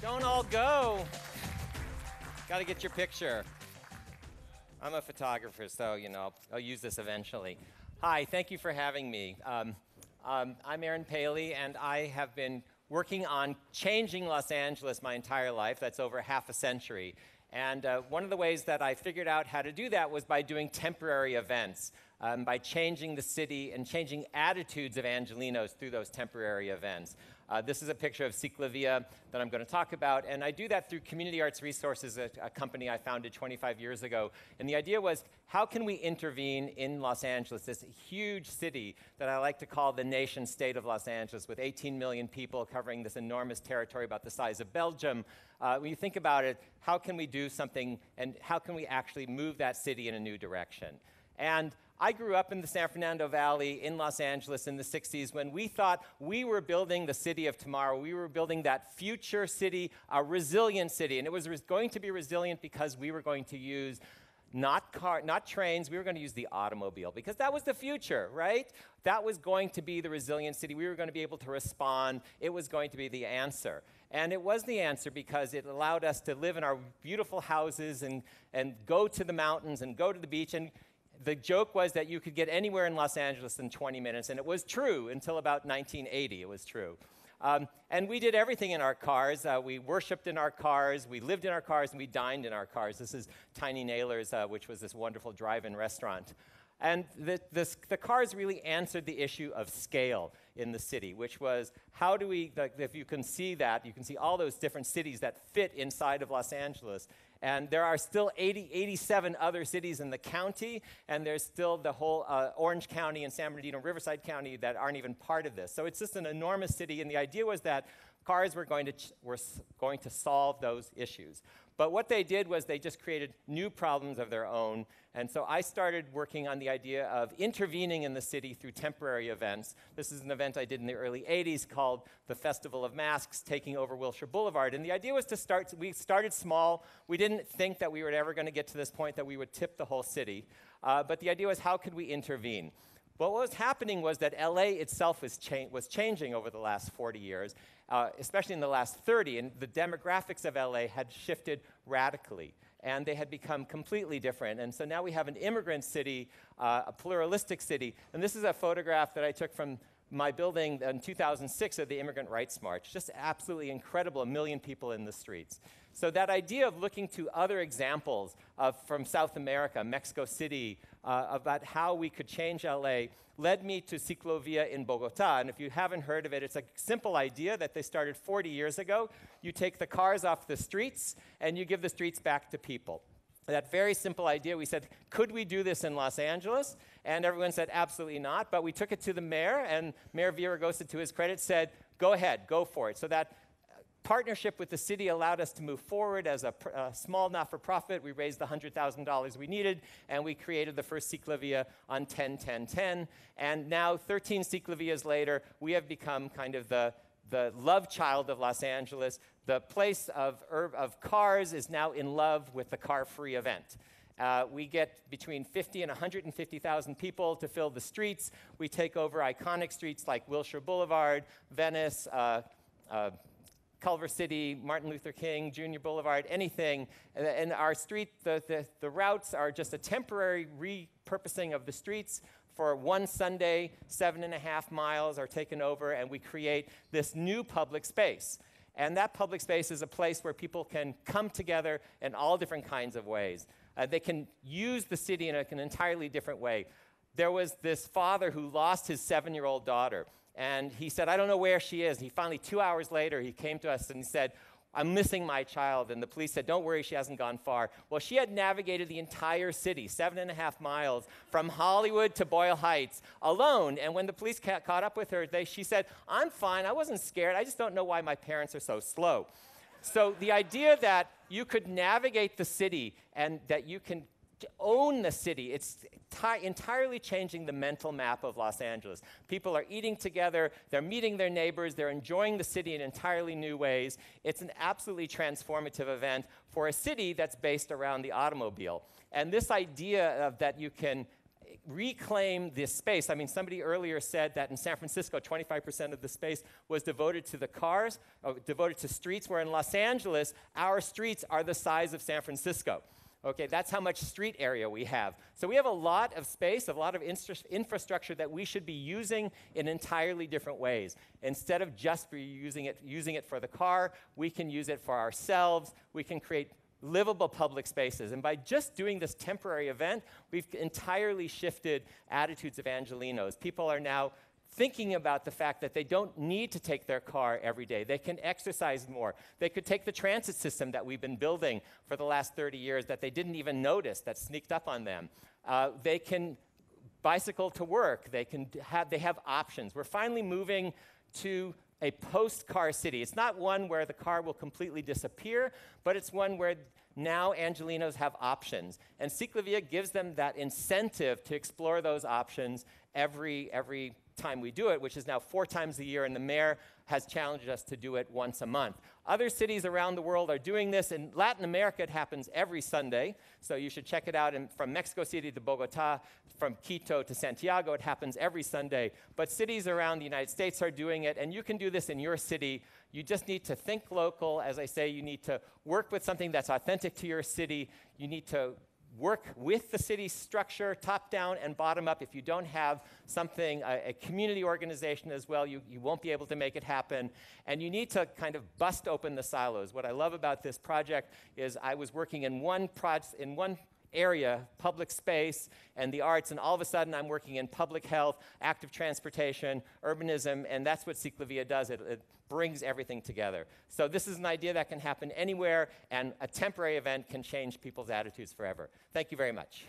Don't all go. Got to get your picture. I'm a photographer, so, I'll use this eventually. Hi, thank you for having me. I'm Aaron Paley, and I have been working on changing Los Angeles my entire life. That's over half a century. And one of the ways that I figured out how to do that was by doing temporary events, by changing the city and changing attitudes of Angelenos through those temporary events. This is a picture of CicLAvia that I'm going to talk about, and I do that through Community Arts Resources, a company I founded 25 years ago. And the idea was, how can we intervene in Los Angeles, this huge city that I like to call the nation-state of Los Angeles, with 18 million people covering this enormous territory about the size of Belgium. When you think about it, how can we do something, and how can we actually move that city in a new direction? And I grew up in the San Fernando Valley in Los Angeles in the 60s when we thought we were building the city of tomorrow. We were building that future city, a resilient city. And it was going to be resilient because we were going to use not trains, we were going to use the automobile, because that was the future, right? That was going to be the resilient city. We were going to be able to respond. It was going to be the answer. And it was the answer because it allowed us to live in our beautiful houses and go to the mountains and go to the beach. And the joke was that you could get anywhere in Los Angeles in 20 minutes, and it was true until about 1980. It was true. And we did everything in our cars. We worshipped in our cars, we lived in our cars, and we dined in our cars. This is Tiny Nailers, which was this wonderful drive-in restaurant. And the cars really answered the issue of scale in the city, which was, how do we, if you can see that, you can see all those different cities that fit inside of Los Angeles. And there are still 87 other cities in the county, and there's still the whole Orange County and San Bernardino, Riverside County that aren't even part of this. So it's just an enormous city, and the idea was that cars were going to solve those issues. But what they did was they just created new problems of their own. And so I started working on the idea of intervening in the city through temporary events. This is an event I did in the early 80s called the Festival of Masks, taking over Wilshire Boulevard. And the idea was we started small. We didn't think that we were ever going to get to this point that we would tip the whole city. But the idea was, how could we intervene? Well, what was happening was that LA itself was changing over the last 40 years, especially in the last 30, and the demographics of LA had shifted radically, and they had become completely different. And so now we have an immigrant city, a pluralistic city, and this is a photograph that I took from my building in 2006 of the Immigrant Rights March. Just absolutely incredible, 1 million people in the streets. So that idea of looking to other examples from South America, Mexico City, about how we could change LA, led me to CicLAvia in Bogota. And if you haven't heard of it, it's a simple idea that they started 40 years ago. You take the cars off the streets, and you give the streets back to people. That very simple idea, we said, could we do this in Los Angeles? And everyone said, absolutely not. But we took it to the mayor, and Mayor Villaraigosa, to his credit, said, go ahead, go for it. So that partnership with the city allowed us to move forward as a small not-for-profit. We raised the $100,000 we needed, and we created the first CicLAvia on 10-10-10. And now, 13 CicLAvias later, we have become kind of the love child of Los Angeles. The place of cars is now in love with the car-free event. We get between 50 and 150,000 people to fill the streets. We take over iconic streets like Wilshire Boulevard, Venice, Culver City, Martin Luther King, Jr. Boulevard, anything. And our street, the routes are just a temporary repurposing of the streets. For one Sunday, 7.5 miles are taken over, and we create this new public space. And that public space is a place where people can come together in all different kinds of ways. They can use the city in an entirely different way. There was this father who lost his 7-year-old daughter. And he said, I don't know where she is. He finally, 2 hours later, he came to us and he said, I'm missing my child. And the police said, don't worry, she hasn't gone far. Well, she had navigated the entire city, 7.5 miles, from Hollywood to Boyle Heights, alone. And when the police caught up with her, she said, I'm fine, I wasn't scared, I just don't know why my parents are so slow. So the idea that you could navigate the city and that you can own the city, it's entirely changing the mental map of Los Angeles. People are eating together, they're meeting their neighbors, they're enjoying the city in entirely new ways. It's an absolutely transformative event for a city that's based around the automobile. And this idea of that you can reclaim this space. I mean, somebody earlier said that in San Francisco, 25% of the space was devoted to the cars, devoted to streets, where in Los Angeles, our streets are the size of San Francisco. Okay, that's how much street area we have. So we have a lot of space, a lot of infrastructure that we should be using in entirely different ways. Instead of just using it for the car, we can use it for ourselves. We can create livable public spaces. And by just doing this temporary event, we've entirely shifted attitudes of Angelenos. People are now thinking about the fact that they don't need to take their car every day. They can exercise more. They could take the transit system that we've been building for the last 30 years that they didn't even notice, that sneaked up on them. They can bicycle to work. They have options. We're finally moving to a post-car city. It's not one where the car will completely disappear, but it's one where now Angelenos have options. And CicLAvia gives them that incentive to explore those options every time we do it, which is now 4 times a year, and the mayor has challenged us to do it once a month. Other cities around the world are doing this. In Latin America, it happens every Sunday, so you should check it out. And from Mexico City to Bogota, from Quito to Santiago, it happens every Sunday. But cities around the United States are doing it, and you can do this in your city. You just need to think local. As I say, you need to work with something that's authentic to your city. You need to work with the city structure, top down and bottom up. If you don't have something, a community organization as well, you won't be able to make it happen. And you need to kind of bust open the silos. What I love about this project is I was working in one area, public space and the arts, and all of a sudden I'm working in public health, active transportation, urbanism, and that's what CicLAvia does. It brings everything together. So this is an idea that can happen anywhere, and a temporary event can change people's attitudes forever. Thank you very much.